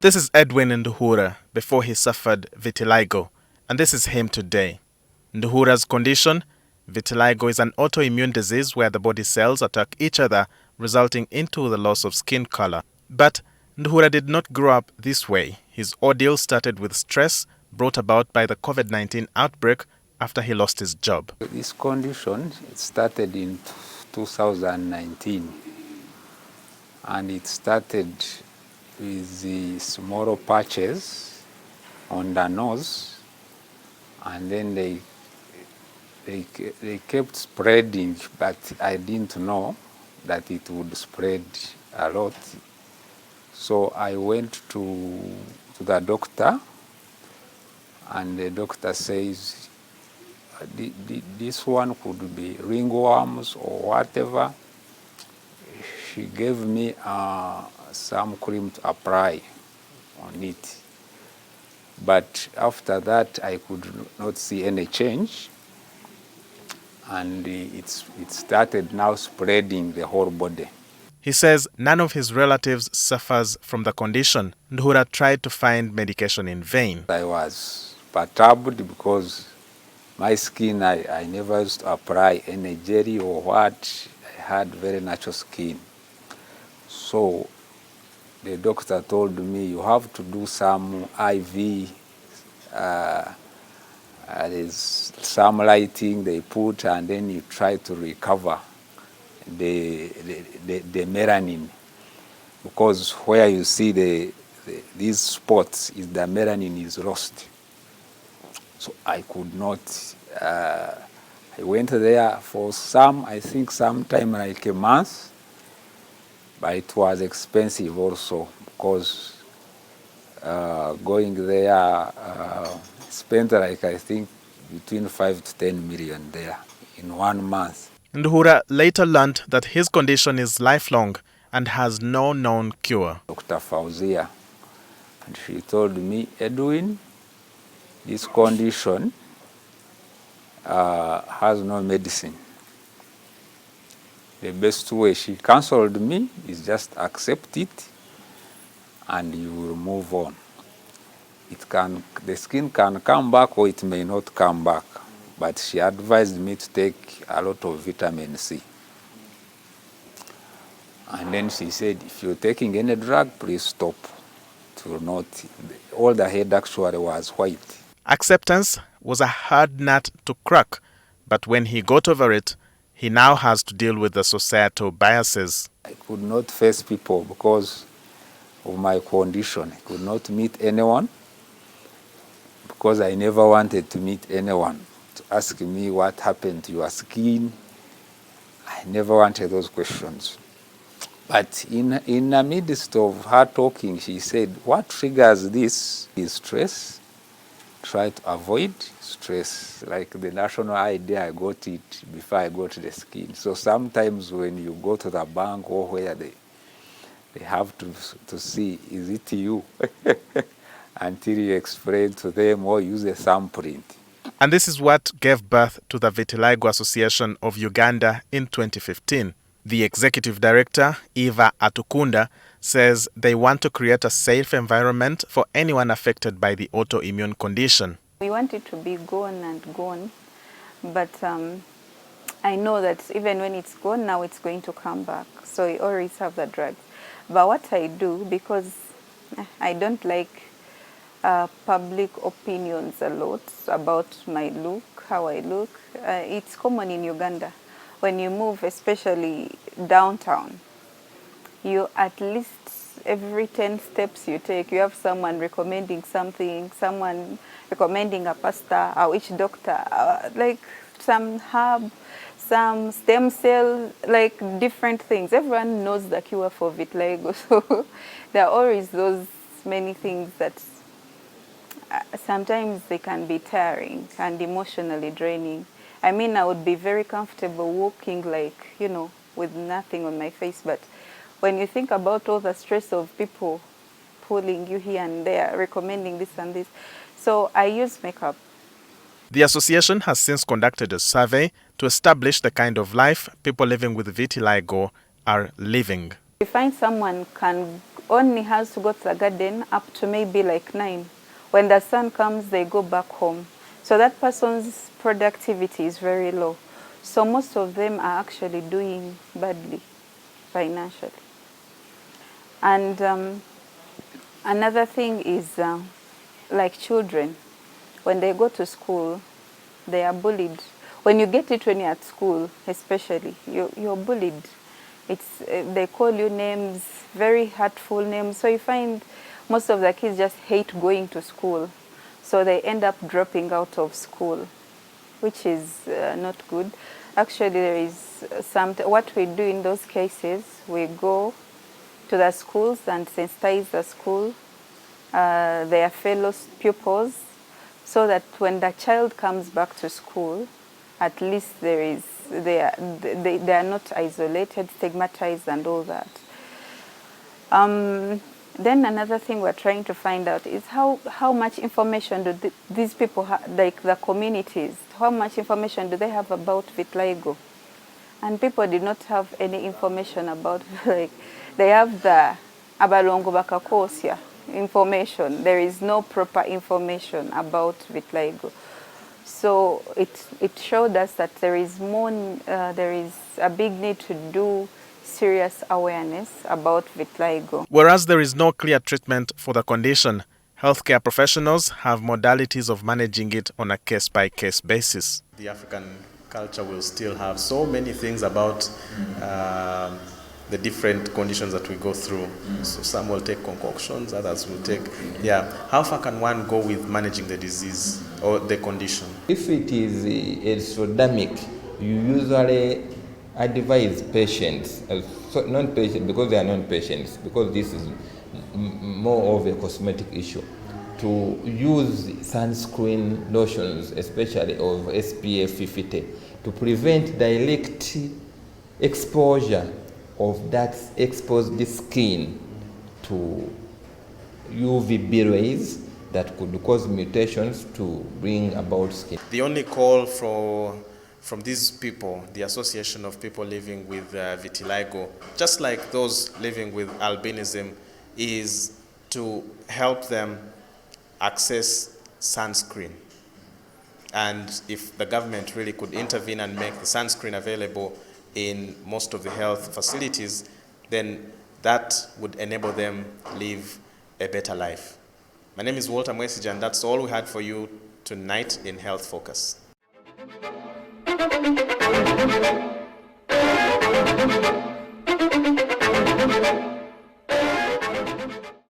This is Edwin Nduhura before he suffered vitiligo, and this is him today. Nduhura's condition, vitiligo, is an autoimmune disease where the body cells attack each other, resulting into the loss of skin color. But Nduhura did not grow up this way. His ordeal started with stress brought about by the COVID-19 outbreak after he lost his job. This condition started in 2019, and it started with the small patches on the nose, and then they kept spreading, but I didn't know that it would spread a lot. So I went to the doctor, and the doctor says, this one could be ringworms or whatever. She gave me some cream to apply on it. But after that, I could not see any change. And it started now spreading the whole body. He says none of his relatives suffers from the condition. Nduhura tried to find medication in vain. I was perturbed because my skin, I never used to apply any jelly or what. I had very natural skin. So the doctor told me, you have to do some IV, there's some lighting they put, and then you try to recover the melanin. Because where you see these spots, is the melanin is lost. So I could not, I went there for I think sometime like a month, but it was expensive also, because going there spent like, I think, between 5 to 10 million there in 1 month. Nduhura later learned that his condition is lifelong and has no known cure. Dr. Fauzia, and she told me, Edwin, this condition has no medicine. The best way, she counseled me, is just accept it and you will move on. The skin can come back or it may not come back, but she advised me to take a lot of vitamin C. And then she said, if you're taking any drug, please stop. To not, all the head actually was white. Acceptance was a hard nut to crack, but when he got over it, he now has to deal with the societal biases. I could not face people because of my condition. I could not meet anyone because I never wanted to meet anyone to ask me what happened to your skin. I never wanted those questions. But in the midst of her talking, she said, what triggers this is stress. Try to avoid stress. Like the national ID, I got it before I got the skin. So sometimes when you go to the bank or where they have to see, is it you? Until you explain to them or use a thumbprint. And this is what gave birth to the Vitiligo Association of Uganda in 2015. The executive director, Eva Atukunda, says they want to create a safe environment for anyone affected by the autoimmune condition. We want it to be gone and gone, but I know that even when it's gone, now it's going to come back. So we always have the drugs. But what I do, because I don't like public opinions a lot about my look, how I look. It's common in Uganda. When you move, especially downtown, you at least every 10 steps you take, you have someone recommending something, someone recommending a pasta, a witch doctor, like some herb, some stem cell, like different things. Everyone knows the cure for vitiligo. So there are always those many things that sometimes they can be tiring and emotionally draining. I mean, I would be very comfortable walking like, you know, with nothing on my face. But when you think about all the stress of people pulling you here and there, recommending this and this. So I use makeup. The association has since conducted a survey to establish the kind of life people living with vitiligo are living. We find someone only has to go to the garden up to maybe like 9. When the sun comes, they go back home. So that person's productivity is very low. So most of them are actually doing badly financially. And another thing is like children. When they go to school, they are bullied. When you get it when you're at school, especially, you're bullied. They call you names, very hurtful names. So you find most of the kids just hate going to school. So they end up dropping out of school, which is not good. Actually, there is what we do in those cases, we go to the schools and sensitize the school, their fellow pupils, so that when the child comes back to school, at least they are not isolated, stigmatized, and all that. Then another thing we're trying to find out is how much information do these people have, like the communities, how much information do they have about vitiligo? And people did not have any information about, like, they have the abalongo bakakosya information. There is no proper information about vitiligo. So it showed us that there is a big need to do serious awareness about vitiligo. Whereas there is no clear treatment for the condition, healthcare professionals have modalities of managing it on a case-by-case basis. The African culture will still have so many things about the different conditions that we go through. So some will take concoctions, others will take, How far can one go with managing the disease or the condition? If it is extrodemic, you usually advise patients, non-patients, because they are non-patients, because this is more of a cosmetic issue, to use sunscreen lotions, especially of SPF 50, to prevent direct exposure of that exposed skin to UVB rays that could cause mutations to bring about skin. The only call from these people, the Association of People Living with Vitiligo, just like those living with albinism, is to help them access sunscreen. And if the government really could intervene and make the sunscreen available in most of the health facilities, then that would enable them live a better life. My name is Walter Mwesija, and that's all we had for you tonight in Health Focus.